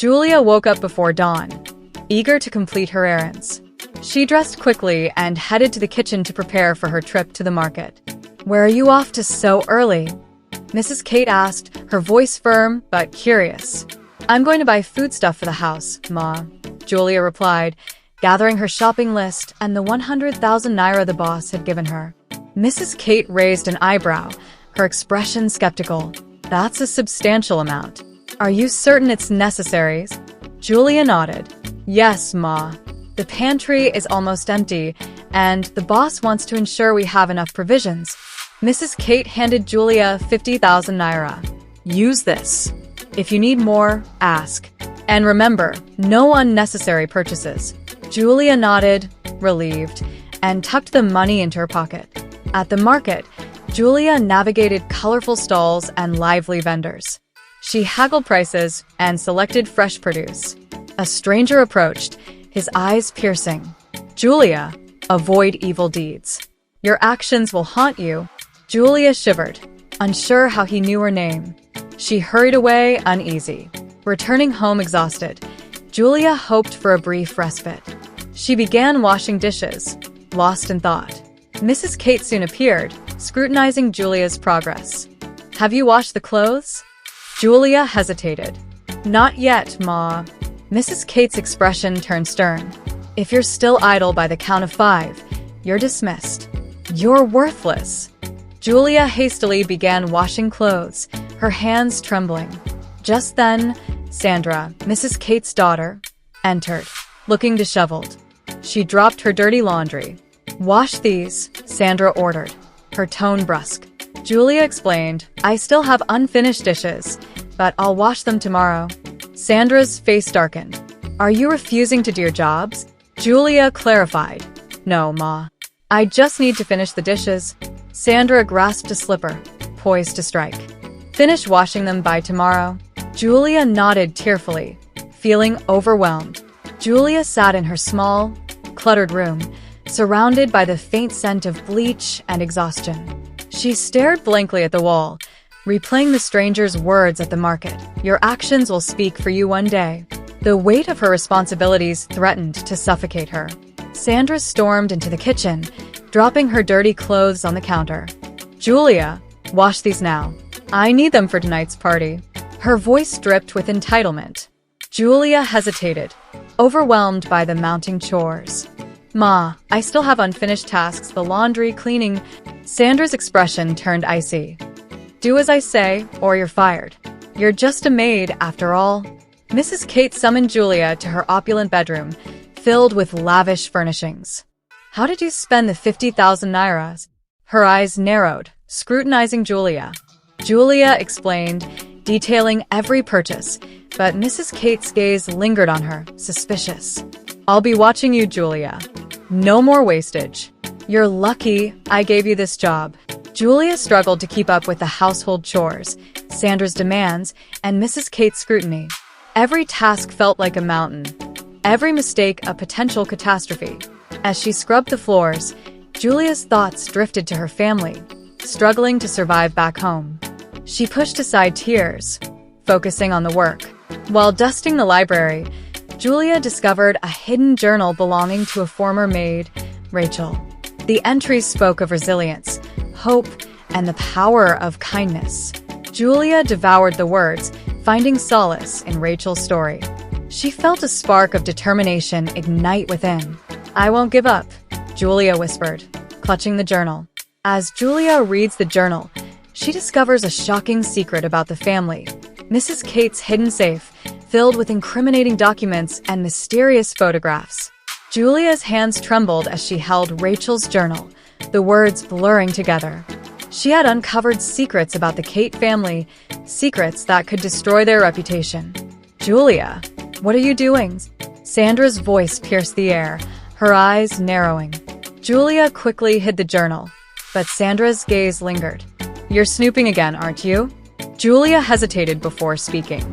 Julia woke up before dawn, eager to complete her errands. She dressed quickly and headed to the kitchen to prepare for her trip to the market. "Where are you off to so early?" Mrs. Kate asked, her voice firm but curious. "I'm going to buy foodstuff for the house, Ma," Julia replied, gathering her shopping list and the 100,000 naira the boss had given her. Mrs. Kate raised an eyebrow, her expression skeptical. "That's a substantial amount. Are you certain it's necessary?" Julia nodded. "Yes, Ma. The pantry is almost empty, and the boss wants to ensure we have enough provisions." Mrs. Kate handed Julia 50,000 naira. "Use this. If you need more, ask. And remember, no unnecessary purchases." Julia nodded, relieved, and tucked the money into her pocket. At the market, Julia navigated colorful stalls and lively vendors. She haggled prices and selected fresh produce. A stranger approached, his eyes piercing. "Julia, avoid evil deeds. Your actions will haunt you." Julia shivered, unsure how he knew her name. She hurried away, uneasy. Returning home exhausted, Julia hoped for a brief respite. She began washing dishes, lost in thought. Mrs. Kate soon appeared, scrutinizing Julia's progress. "Have you washed the clothes?" Julia hesitated. "Not yet, Ma." Mrs. Kate's expression turned stern. "If you're still idle by the count of 5, you're dismissed. You're worthless." Julia hastily began washing clothes, her hands trembling. Just then, Sandra, Mrs. Kate's daughter, entered, looking disheveled. She dropped her dirty laundry. "Wash these," Sandra ordered, her tone brusque. Julia explained, "I still have unfinished dishes, but I'll wash them tomorrow." Sandra's face darkened. "Are you refusing to do your jobs?" Julia clarified, "No, Ma. I just need to finish the dishes." Sandra grasped a slipper, poised to strike. "Finish washing them by tomorrow." Julia nodded tearfully, feeling overwhelmed. Julia sat in her small, cluttered room, surrounded by the faint scent of bleach and exhaustion. She stared blankly at the wall, replaying the stranger's words at the market. "Your actions will speak for you one day." The weight of her responsibilities threatened to suffocate her. Sandra stormed into the kitchen, dropping her dirty clothes on the counter. "Julia, wash these now. I need them for tonight's party." Her voice dripped with entitlement. Julia hesitated, overwhelmed by the mounting chores. "Ma, I still have unfinished tasks, the laundry, cleaning." Sandra's expression turned icy. "Do as I say, or you're fired. You're just a maid, after all." Mrs. Kate summoned Julia to her opulent bedroom, filled with lavish furnishings. "How did you spend the 50,000 naira?" Her eyes narrowed, scrutinizing Julia. Julia explained, detailing every purchase, but Mrs. Kate's gaze lingered on her, suspicious. "I'll be watching you, Julia. No more wastage. You're lucky I gave you this job." Julia struggled to keep up with the household chores, Sandra's demands, and Mrs. Kate's scrutiny. Every task felt like a mountain, every mistake a potential catastrophe. As she scrubbed the floors, Julia's thoughts drifted to her family, struggling to survive back home. She pushed aside tears, focusing on the work. While dusting the library, Julia discovered a hidden journal belonging to a former maid, Rachel. The entries spoke of resilience, hope, and the power of kindness. Julia devoured the words, finding solace in Rachel's story. She felt a spark of determination ignite within. "I won't give up," Julia whispered, clutching the journal. As Julia reads the journal, she discovers a shocking secret about the family. Mrs. Kate's hidden safe, filled with incriminating documents and mysterious photographs. Julia's hands trembled as she held Rachel's journal, the words blurring together. She had uncovered secrets about the Kate family, secrets that could destroy their reputation. "Julia, what are you doing?" Sandra's voice pierced the air, her eyes narrowing. Julia quickly hid the journal, but Sandra's gaze lingered. "You're snooping again, aren't you?" Julia hesitated before speaking.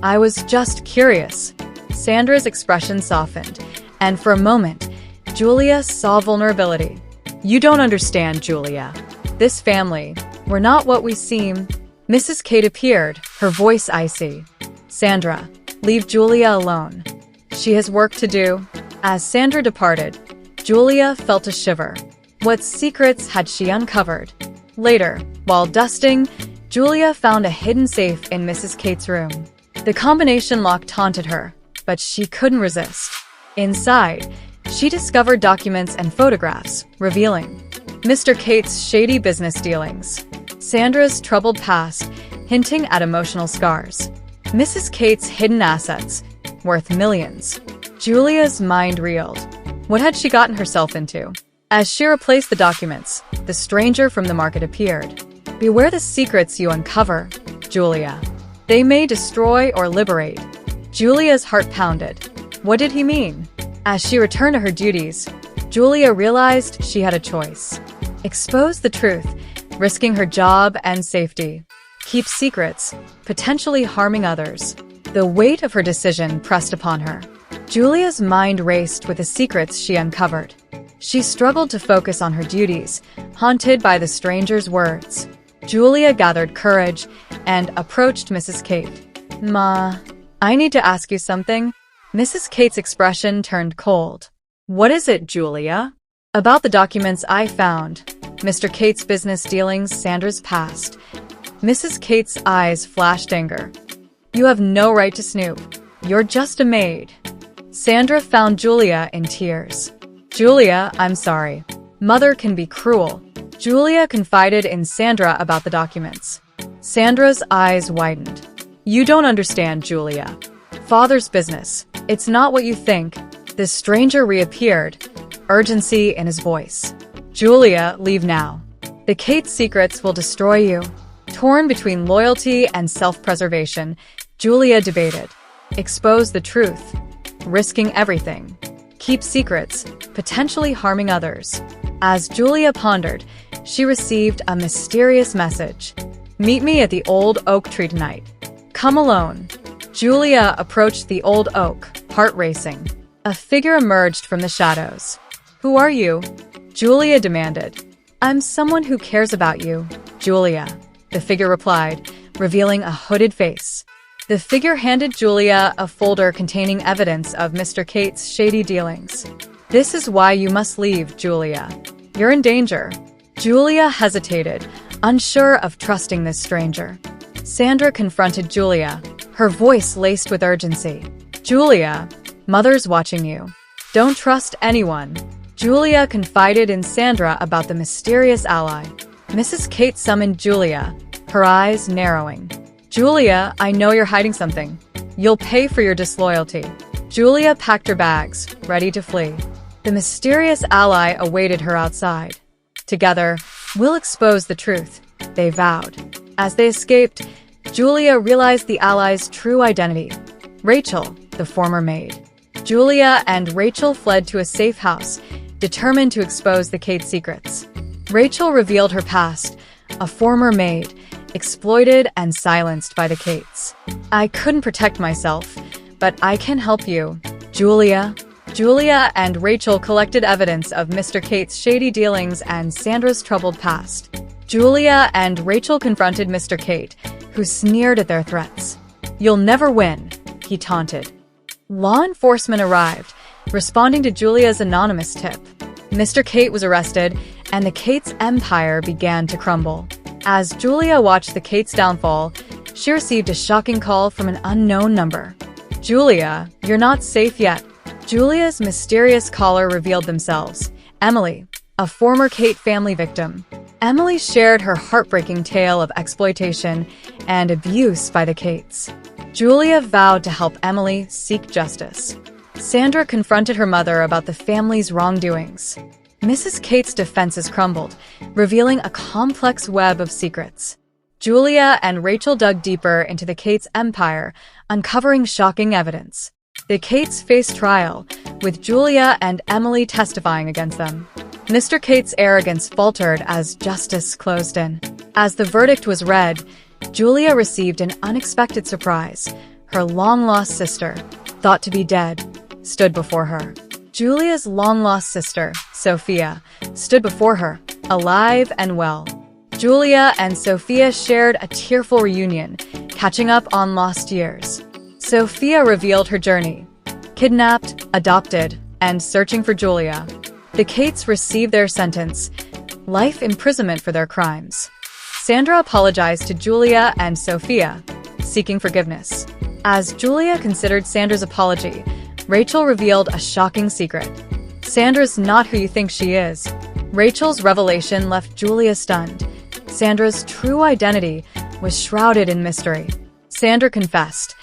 "I was just curious." Sandra's expression softened, and for a moment, Julia saw vulnerability. "You don't understand, Julia. This family, we're not what we seem." Mrs. Kate appeared, her voice icy. "Sandra, Leave Julia alone. She has work to do." As Sandra departed, Julia felt a shiver. What secrets had she uncovered? Later, while dusting, Julia found a hidden safe in Mrs. Kate's room. The combination lock taunted her, but she couldn't resist. Inside, she discovered documents and photographs, revealing Mr. Kate's shady business dealings, Sandra's troubled past, hinting at emotional scars, Mrs. Kate's hidden assets, worth millions. Julia's mind reeled. What had she gotten herself into? As she replaced the documents, the stranger from the market appeared. "Beware the secrets you uncover, Julia. They may destroy or liberate." Julia's heart pounded. What did he mean? As she returned to her duties, Julia realized she had a choice. Expose the truth, risking her job and safety. Keep secrets, potentially harming others. The weight of her decision pressed upon her. Julia's mind raced with the secrets she uncovered. She struggled to focus on her duties, haunted by the stranger's words. Julia gathered courage and approached Mrs. Kate. "Ma, I need to ask you something." Mrs. Kate's expression turned cold. "What is it, Julia?" "About the documents I found. Mr. Kate's business dealings, Sandra's past." Mrs. Kate's eyes flashed anger. "You have no right to snoop. You're just a maid." Sandra found Julia in tears. "Julia, I'm sorry. Mother can be cruel." Julia confided in Sandra about the documents. Sandra's eyes widened. "You don't understand, Julia. Father's business. It's not what you think." The stranger reappeared, urgency in his voice. "Julia, leave now. The Kate secrets will destroy you." Torn between loyalty and self-preservation, Julia debated. Expose the truth, risking everything. Keep secrets, potentially harming others. As Julia pondered, she received a mysterious message. "Meet me at the old oak tree tonight. Come alone." Julia approached the old oak, heart racing. A figure emerged from the shadows. "Who are you?" Julia demanded. "I'm someone who cares about you, Julia," the figure replied, revealing a hooded face. The figure handed Julia a folder containing evidence of Mr. Kate's shady dealings. "This is why you must leave, Julia. You're in danger." Julia hesitated, unsure of trusting this stranger. Sandra confronted Julia, her voice laced with urgency. "Julia, Mother's watching you. Don't trust anyone." Julia confided in Sandra about the mysterious ally. Mrs. Kate summoned Julia, her eyes narrowing. "Julia, I know you're hiding something. You'll pay for your disloyalty." Julia packed her bags, ready to flee. The mysterious ally awaited her outside. "Together, we'll expose the truth," they vowed. As they escaped, Julia realized the ally's true identity. Rachel, the former maid. Julia and Rachel fled to a safe house, determined to expose the Kate secrets. Rachel revealed her past, a former maid, exploited and silenced by the Kates. "I couldn't protect myself, but I can help you, Julia." Julia and Rachel collected evidence of Mr. Kate's shady dealings and Sandra's troubled past. Julia and Rachel confronted Mr. Kate, who sneered at their threats. "You'll never win," he taunted. Law enforcement arrived, responding to Julia's anonymous tip. Mr. Kate was arrested, and the Kates' empire began to crumble. As Julia watched the Kates' downfall, she received a shocking call from an unknown number. "Julia, you're not safe yet." Julia's mysterious caller revealed themselves. Emily, a former Kate family victim. Emily shared her heartbreaking tale of exploitation and abuse by the Kates. Julia vowed to help Emily seek justice. Sandra confronted her mother about the family's wrongdoings. Mrs. Kate's defenses crumbled, revealing a complex web of secrets. Julia and Rachel dug deeper into the Kates' empire, uncovering shocking evidence. The Kates faced trial, with Julia and Emily testifying against them. Mr. Kate's arrogance faltered as justice closed in. As the verdict was read, Julia received an unexpected surprise. Her long-lost sister, thought to be dead, stood before her. Julia's long-lost sister, Sophia, stood before her, alive and well. Julia and Sophia shared a tearful reunion, catching up on lost years. Sophia revealed her journey: kidnapped, adopted, and searching for Julia. The Kates received their sentence: life imprisonment for their crimes. Sandra apologized to Julia and Sophia, seeking forgiveness. As Julia considered Sandra's apology, Rachel revealed a shocking secret. Sandra's not who you think she is. Rachel's revelation left Julia stunned. Sandra's true identity was shrouded in mystery. Sandra confessed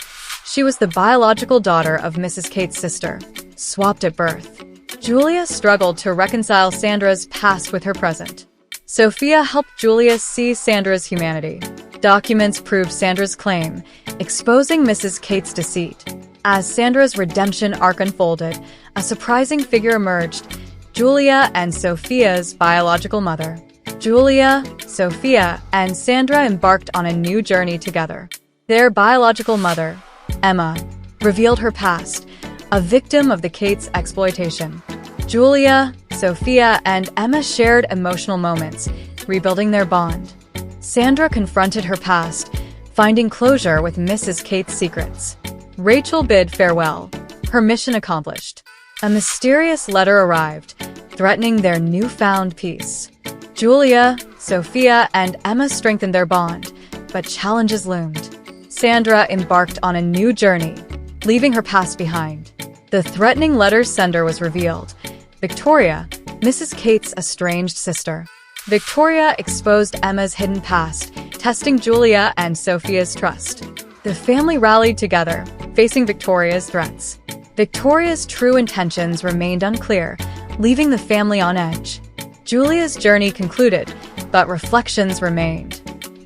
she was the biological daughter of Mrs. Kate's sister, swapped at birth. Julia struggled to reconcile Sandra's past with her present. Sophia helped Julia see Sandra's humanity. Documents proved Sandra's claim, exposing Mrs. Kate's deceit. As Sandra's redemption arc unfolded, a surprising figure emerged: Julia and Sophia's biological mother. Julia, Sophia, and Sandra embarked on a new journey together. Their biological mother, Emma, revealed her past, a victim of the Kates' exploitation. Julia, Sophia, and Emma shared emotional moments, rebuilding their bond. Sandra confronted her past, finding closure with Mrs. Kate's secrets. Rachel bid farewell, her mission accomplished. A mysterious letter arrived, threatening their newfound peace. Julia, Sophia, and Emma strengthened their bond, but challenges loomed. Sandra embarked on a new journey, leaving her past behind. The threatening letter's sender was revealed: Victoria, Mrs. Kate's estranged sister. Victoria exposed Emma's hidden past, testing Julia and Sophia's trust. The family rallied together, facing Victoria's threats. Victoria's true intentions remained unclear, leaving the family on edge. Julia's journey concluded, but reflections remained.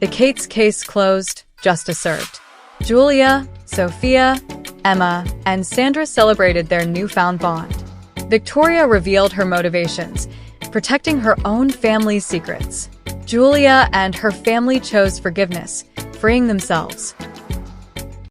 The Kates' case closed, justice served. Julia, Sophia, Emma, and Sandra celebrated their newfound bond. Victoria revealed her motivations, protecting her own family's secrets. Julia and her family chose forgiveness, freeing themselves.